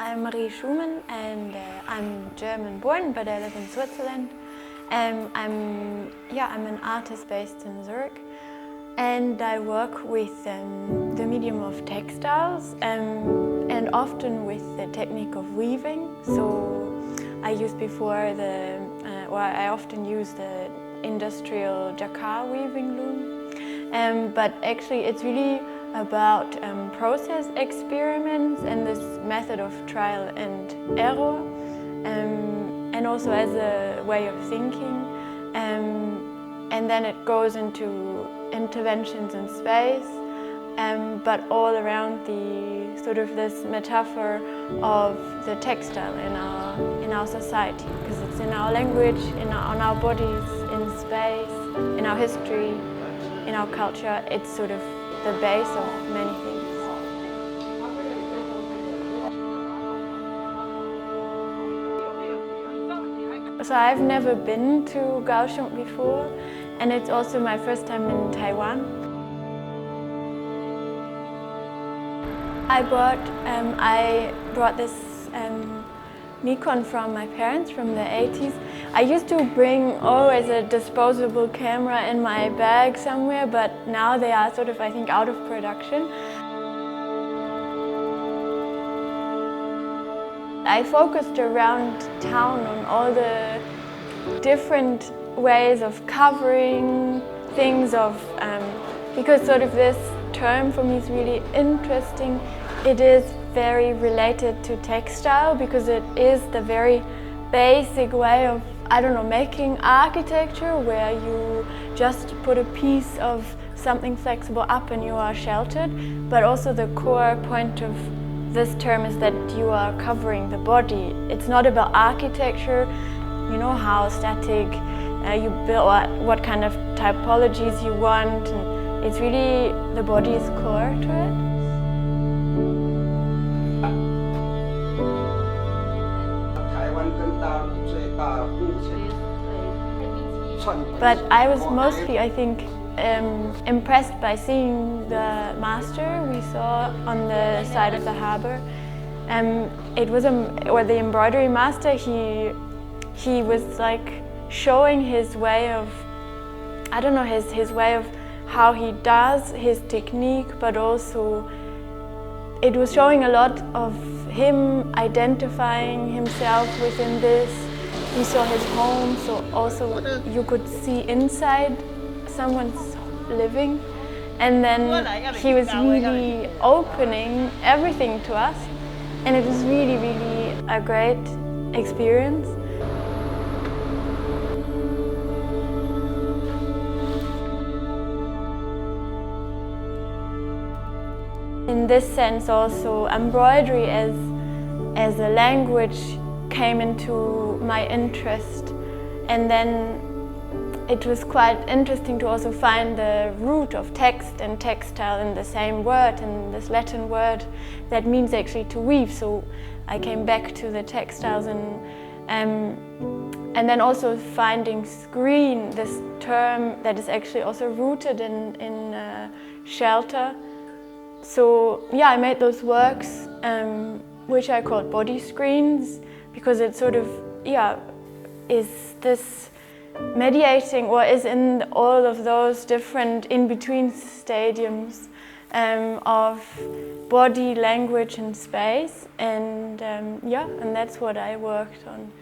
I'm Marie Schumann and I'm German born, but I live in Switzerland. I'm an artist based in Zurich, and I work with the medium of textiles and often with the technique of weaving. So I often use the industrial jacquard weaving loom, but actually it's really about process experiments and this method of trial and error, and also as a way of thinking, and then it goes into interventions in space, but all around the sort of this metaphor of the textile in our society, because it's in our language, on our bodies, in space, in our history, in our culture. It's sort of the base of many things. So I've never been to Kaohsiung before, and it's also my first time in Taiwan. I brought this Nikon from my parents from the 80s. I used to bring always a disposable camera in my bag somewhere, but now they are sort of, I think, out of production. I focused around town on all the different ways of covering things, because sort of this term for me is really interesting. It is very related to textile because it is the very basic way of, making architecture, where you just put a piece of something flexible up and you are sheltered. But also the core point of this term is that you are covering the body. It's not about architecture, how static you build, what kind of typologies you want. And it's really the body's core to it. But I was mostly, I think, impressed by seeing the master we saw on the side of the harbor. It was the embroidery master. He was like showing his way of, his way of how he does his technique, but also it was showing a lot of him identifying himself within this. We saw his home, so also you could see inside someone's living. And then he was really opening everything to us, and it was really, really a great experience. In this sense also, embroidery as a language came into my interest, and then it was quite interesting to also find the root of text and textile in the same word, in this Latin word that means actually to weave. So I came back to the textiles, and then also finding screen, this term that is actually also rooted in shelter. So yeah, I made those works, which I called body screens, because it sort of, is this mediating, or is in all of those different in-between stadiums of body, language and space, and and that's what I worked on.